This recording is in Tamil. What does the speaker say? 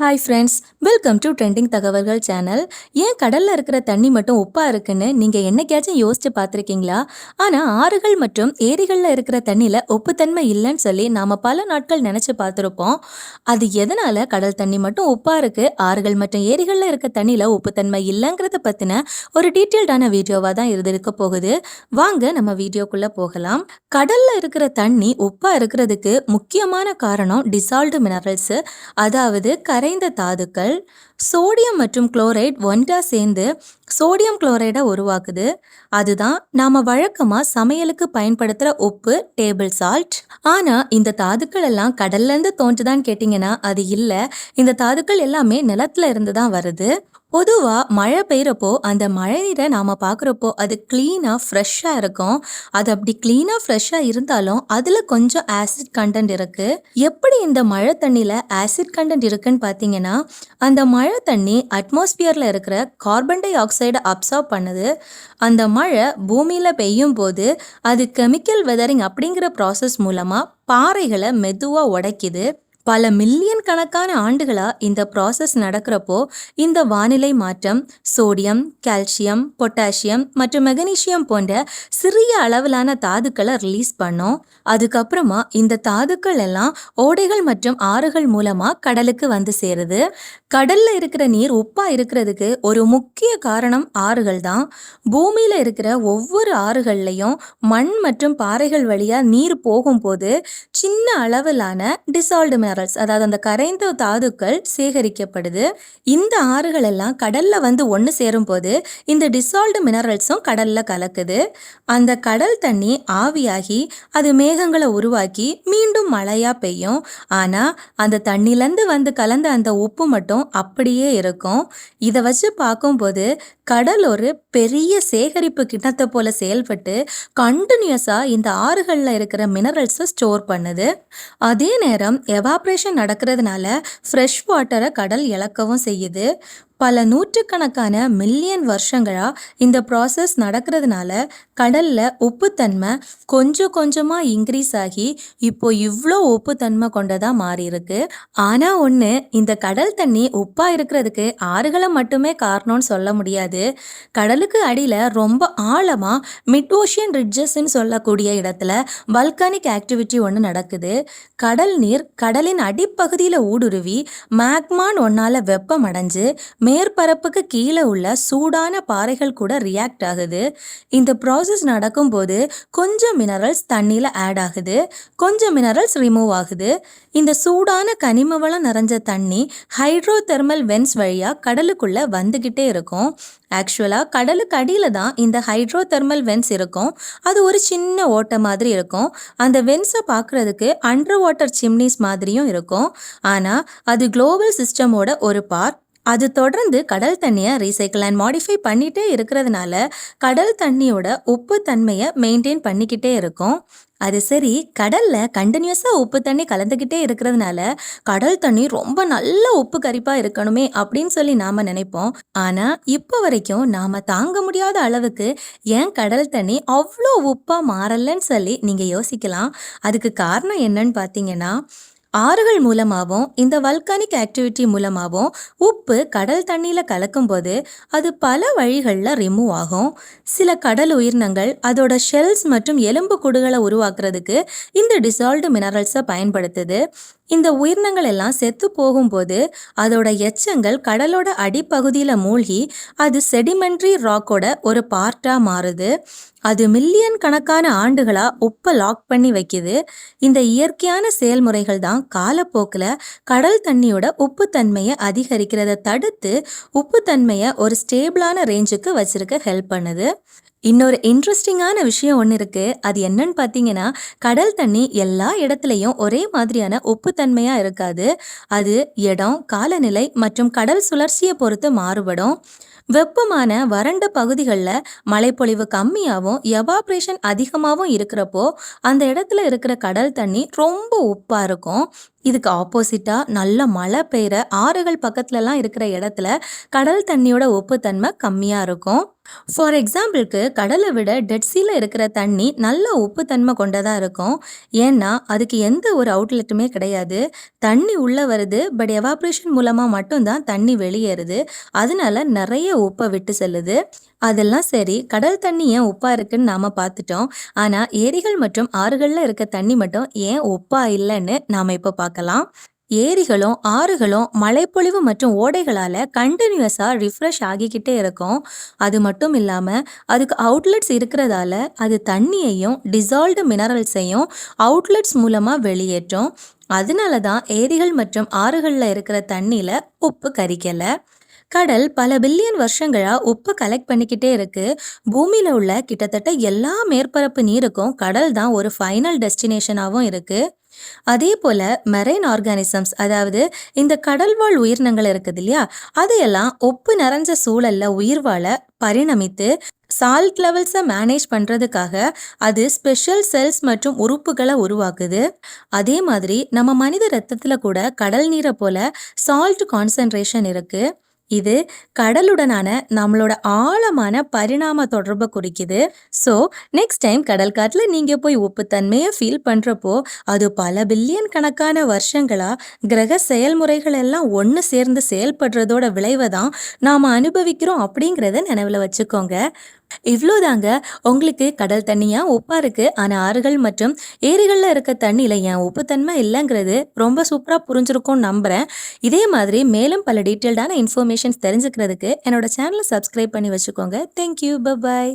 Hi friends, welcome to trending தகவல்கள் சேனல். ஏன் கடல்ல இருக்கிற தண்ணி மட்டும் உப்பா இருக்குன்னு நீங்க என்னைக்காச்சும் யோசிச்சு பார்த்துருக்கீங்களா? ஆனா ஆறுகள் மற்றும் ஏரிகள்ல இருக்கிற தண்ணியில உப்புத்தன்மை இல்லைன்னு சொல்லி நாம பல நாட்கள் நினைச்சு பார்த்துருப்போம். அது எதனால கடல் தண்ணி மட்டும் உப்பா இருக்கு, ஆறுகள் மற்றும் ஏரிகள்ல இருக்க தண்ணியில உப்புத்தன்மை இல்லைங்கிறத பத்தின ஒரு டீட்டெயில்டான வீடியோவா தான் இது இருக்க போகுது. வாங்க நம்ம வீடியோக்குள்ள போகலாம். கடல்ல இருக்கிற தண்ணி உப்பா இருக்கிறதுக்கு முக்கியமான காரணம் டிசால்வ்டு மினரல்ஸ், அதாவது கரைந்த தாதுக்கள். சோடியம் மற்றும் குளோரைட் ஒன்றா சேர்ந்து சோடியம் குளோரைடை உருவாக்குது. அதுதான் நாம வழக்கமா சமையலுக்கு பயன்படுத்துற உப்பு, டேபிள் சால்ட். ஆனா இந்த தாதுக்கள் எல்லாம் கடல்ல இருந்து தோன்றுதான்னு கேட்டீங்கன்னா அது இல்ல. இந்த தாதுக்கள் எல்லாமே நிலத்துல இருந்து தான் வருது. பொதுவா மழை பெய்யறப்போ அந்த மழை நீரை நாம பாக்குறப்போ அது கிளீனா ஃப்ரெஷ்ஷா இருக்கும். அது அப்படி கிளீனா ஃப்ரெஷ்ஷா இருந்தாலும் அதுல கொஞ்சம் ஆசிட் கண்டென்ட் இருக்கு. எப்படி இந்த மழை தண்ணியில ஆசிட் கண்டென்ட் இருக்குன்னு பாத்தீங்கன்னா, அந்த மழை தண்ணி அட்மாஸ்பியர்ல இருக்கிற கார்பன் டை ஆக்சைடை அப்சார்ப் பண்ணுது. அந்த மழை பூமியில பெய்யும் போது அது கெமிக்கல் வெதரிங் அப்படிங்கிற ப்ராசஸ் மூலமா பாறைகளை மெதுவா உடைக்குது. பல மில்லியன் கணக்கான ஆண்டுகளா இந்த ப்ராசஸ் நடக்கிறப்போ இந்த வானிலை மாற்றம் சோடியம், கால்சியம், பொட்டாசியம் மற்றும் மெக்னீசியம் போன்ற சிறிய அளவிலான தாதுக்களை ரிலீஸ் பண்ணும். அதுக்கப்புறமா இந்த தாதுக்கள் எல்லாம் ஓடைகள் மற்றும் ஆறுகள் மூலமா கடலுக்கு வந்து சேருது. கடல்ல இருக்கிற நீர் உப்பா இருக்கிறதுக்கு ஒரு முக்கிய காரணம் ஆறுகள் தான். பூமியில இருக்கிற ஒவ்வொரு ஆறுகள்லையும் மண் மற்றும் பாறைகள் வழியா நீர் போகும்போது சின்ன அளவிலான டிசால்வ்டு மினரல்ஸ், அதாவது அந்த கரைந்த தாதுக்கள் சேகரிக்கப்படுது. இந்த ஆறுகள் எல்லாம் கடல்ல வந்து ஒன்று சேரும் போது இந்த டிசால்வ்டு மினரல்ஸும் கடல்ல கலக்குது. அந்த கடல் தண்ணி ஆவியாகி அது மேகங்களை உருவாக்கி மீண்டும் மழையா பெய்யும். ஆனா அந்த தண்ணிலேருந்து வந்து கலந்த அந்த உப்பு மட்டும் அப்படியே இருக்கும். இதை வச்சு பார்க்கும்போது கடல் ஒரு பெரிய சேகரிப்பு கிண்ணத்தை போல செயல்பட்டு கண்டினியூஸா இந்த ஆறுகள்ல இருக்கிற மினரல்ஸை ஸ்டோர் பண்ணுது. அதே நேரம் எவாப்ரேஷன் நடக்கிறதுனால ஃப்ரெஷ் வாட்டரை கடல் இழக்கவும் செய்யுது. பல நூற்றுக்கணக்கான மில்லியன் வருஷங்களா இந்த ப்ராசஸ் நடக்கிறதுனால கடல்ல உப்புத்தன்மை கொஞ்சம் கொஞ்சமா இன்க்ரீஸ் ஆகி இப்போ இவ்வளோ உப்புத்தன்மை கொண்டதா மாறி இருக்கு. ஆனா ஒன்று, இந்த கடல் தண்ணி உப்பா இருக்கிறதுக்கு ஆறுகளை மட்டுமே காரணம்னு சொல்ல முடியாது. கடலுக்கு அடியில ரொம்ப ஆழமா மிட் ஓஷியன் ரிட்ஜஸ்ன்னு சொல்லக்கூடிய இடத்துல வல்கானிக் ஆக்டிவிட்டி ஒன்று நடக்குது. கடல் நீர் கடலின் அடிப்பகுதியில் ஊடுருவி மேக்மான் ஒன்னால வெப்பம் அடைஞ்சு மேற்பரப்புக்கு கீழே உள்ள சூடான பாறைகள் கூட ரியாக்ட் ஆகுது. இந்த ப்ராசஸ் நடக்கும்போது கொஞ்சம் மினரல்ஸ் தண்ணியில் ஆட் ஆகுது, கொஞ்சம் மினரல்ஸ் ரிமூவ் ஆகுது. இந்த சூடான கனிம வளம் நிறைஞ்ச தண்ணி ஹைட்ரோ தெர்மல் வென்ஸ் வழியா கடலுக்குள்ள வந்துகிட்டே இருக்கும். ஆக்சுவலா கடலுக்கு அடியில தான் இந்த ஹைட்ரோ தெர்மல் வென்ஸ் இருக்கும். அது ஒரு சின்ன ஓட்டை மாதிரி இருக்கும். அந்த வென்ஸை பார்க்கறதுக்கு அண்டர் வாட்டர் சிம்னிஸ் மாதிரியும் இருக்கும். ஆனா அது குளோபல் சிஸ்டமோட ஒரு பார்ட். அது தொடர்ந்து கடல் தண்ணியை ரீசைக்கிள் அண்ட் மாடிஃபை பண்ணிட்டே இருக்கிறதுனால கடல் தண்ணியோட உப்பு தன்மையை மெயின்டைன் பண்ணிக்கிட்டே இருக்கும். அது சரி, கடல்ல கண்டினியூஸா உப்பு தண்ணி கலந்துக்கிட்டே இருக்கிறதுனால கடல் தண்ணி ரொம்ப நல்ல உப்பு கரிப்பா இருக்கணுமே அப்படின்னு சொல்லி நாம நினைப்போம். ஆனா இப்போ வரைக்கும் நாம தாங்க முடியாத அளவுக்கு ஏன் கடல் தண்ணி அவ்வளோ உப்பா மாறலன்னு சொல்லி நீங்க யோசிக்கலாம். அதுக்கு காரணம் என்னன்னு பார்த்தீங்கன்னா, ஆறுகள் மூலமாகவும் இந்த வல்கானிக் ஆக்டிவிட்டி மூலமாகவும் உப்பு கடல் தண்ணியில் கலக்கும்போது அது பல வழிகளில் ரிமூவ் ஆகும். சில கடல் உயிரினங்கள் அதோட ஷெல்ஸ் மற்றும் எலும்பு கூடுகளை உருவாக்குறதுக்கு இந்த டிசால்வ்டு மினரல்ஸை பயன்படுத்துது. இந்த உயிரினங்கள் எல்லாம் செத்து போகும்போது அதோட எச்சங்கள் கடலோட அடிப்பகுதியில் மூழ்கி அது செடிமெண்ட்ரி ராக்கோட ஒரு பார்ட்டாக மாறுது. அது மில்லியன் கணக்கான ஆண்டுகளா உப்பை லாக் பண்ணி வைக்குது. இந்த இயற்கையான செயல்முறைகள் தான் காலப்போக்கில் கடல் தண்ணியோட உப்புத்தன்மையை அதிகரிக்கிறத தடுத்து உப்புத்தன்மையை ஒரு ஸ்டேபிளான ரேஞ்சுக்கு வச்சிருக்க ஹெல்ப் பண்ணுது. இன்னொரு இன்ட்ரெஸ்டிங்கான விஷயம் ஒன்று இருக்கு. அது என்னன்னு பார்த்தீங்கன்னா, கடல் தண்ணி எல்லா இடத்துலையும் ஒரே மாதிரியான உப்புத்தன்மையாக இருக்காது. அது இடம், காலநிலை மற்றும் கடல் சுழற்சியை பொறுத்து மாறுபடும். வெப்பமான வறண்ட பகுதிகளில் மழைப்பொழிவு கம்மியாகவும் எவாப்ரேஷன் அதிகமாகவும் இருக்கிறப்போ அந்த இடத்துல இருக்கிற கடல் தண்ணி ரொம்ப உப்பாக இருக்கும். இதுக்கு ஆப்போசிட்டா நல்ல மழை பெய்ற ஆறுகள் பக்கத்துலலாம் இருக்கிற இடத்துல கடல் தண்ணியோட உப்புத்தன்மை கம்மியா இருக்கும். ஃபார் எக்ஸாம்பிள்க்கு கடலை விட டெட் சீல இருக்கிற தண்ணி நல்ல உப்புத்தன்மை கொண்டதா இருக்கும். ஏன்னா அதுக்கு எந்த ஒரு அவுட்லெட்டுமே கிடையாது. தண்ணி உள்ள வருது, பட் எவாப்ரேஷன் மூலமா மட்டும் தான் தண்ணி வெளியேறுது. அதனால நிறைய உப்பை விட்டு செல்லுது. அதெல்லாம் சரி, கடல் தண்ணி ஏன் உப்பா இருக்குன்னு நாம பார்த்துட்டோம். ஆனா ஏரிகள் மற்றும் ஆறுகள்ல இருக்க தண்ணி மட்டும் ஏன் உப்பா இல்லைன்னு நாம இப்ப பார்க்கலாம். ஏரிகளும் ஆறுகளும் மழைப்பொழிவு மற்றும் ஓடைகளால கண்டினியூஸா ரிஃப்ரெஷ் ஆகிக்கிட்டே இருக்கும். அது மட்டும் இல்லாம அதுக்கு அவுட்லெட்ஸ் இருக்கிறதால அது தண்ணியையும் டிசால்வ்டு மினரல்ஸையும் அவுட்லெட்ஸ் மூலமா வெளியேற்றும். அதனால தான் ஏரிகள் மற்றும் ஆறுகள்ல இருக்கிற தண்ணியில உப்பு கரிக்கல. கடல் பல பில்லியன் வருஷங்களா உப்பு கலெக்ட் பண்ணிக்கிட்டே இருக்கு. பூமியில உள்ள கிட்டத்தட்ட எல்லா மேற்பரப்பு நீருக்கும் கடல் தான் ஒரு ஃபைனல் டெஸ்டினேஷனாகவும் இருக்கு. அதே போல மெரைன் ஆர்கானிசம்ஸ், அதாவது இந்த கடல்வாழ் உயிரினங்கள் இருக்குது இல்லையா, அதையெல்லாம் உப்பு நிறைஞ்ச சூழல்ல உயிர் வாழ பரிணமித்து சால்ட் லெவல்ஸை மேனேஜ் பண்றதுக்காக அது ஸ்பெஷல் செல்ஸ் மற்றும் உறுப்புகளை உருவாக்குது. அதே மாதிரி நம்ம மனித ரத்தத்துல கூட கடல் நீரை போல சால்ட் கான்சென்ட்ரேஷன் இருக்கு. இது கடலுடனான நம்மளோட ஆழமான பரிணாம தொடர்பை குறிக்குது. ஸோ நெக்ஸ்ட் டைம் கடல் காட்டுல நீங்க போய் உப்புத்தன்மையை ஃபீல் பண்றப்போ அது பல பில்லியன் கணக்கான வருஷங்களா கிரக செயல்முறைகள் எல்லாம் ஒன்று சேர்ந்து செயல்படுறதோட விளைவை தான் நாம அனுபவிக்கிறோம் அப்படிங்கிறத நினைவில் வச்சுக்கோங்க. இவ்வளோதாங்க. உங்களுக்கு கடல் தண்ணியா உப்பா இருக்கு, ஆனா ஆறுகள் மற்றும் ஏரிகள்ல இருக்க தண்ணியில ஏன் உப்புத்தன்மை இல்லைங்கிறது ரொம்ப சூப்பரா புரிஞ்சிருக்கும்னு நம்புறேன். இதே மாதிரி மேலும் பல டீட்டெயில்டான இன்ஃபர்மேஷன்ஸ் தெரிஞ்சுக்கிறதுக்கு என்னோட சேனலை சப்ஸ்கிரைப் பண்ணி வச்சுக்கோங்க. தேங்க்யூ. பை.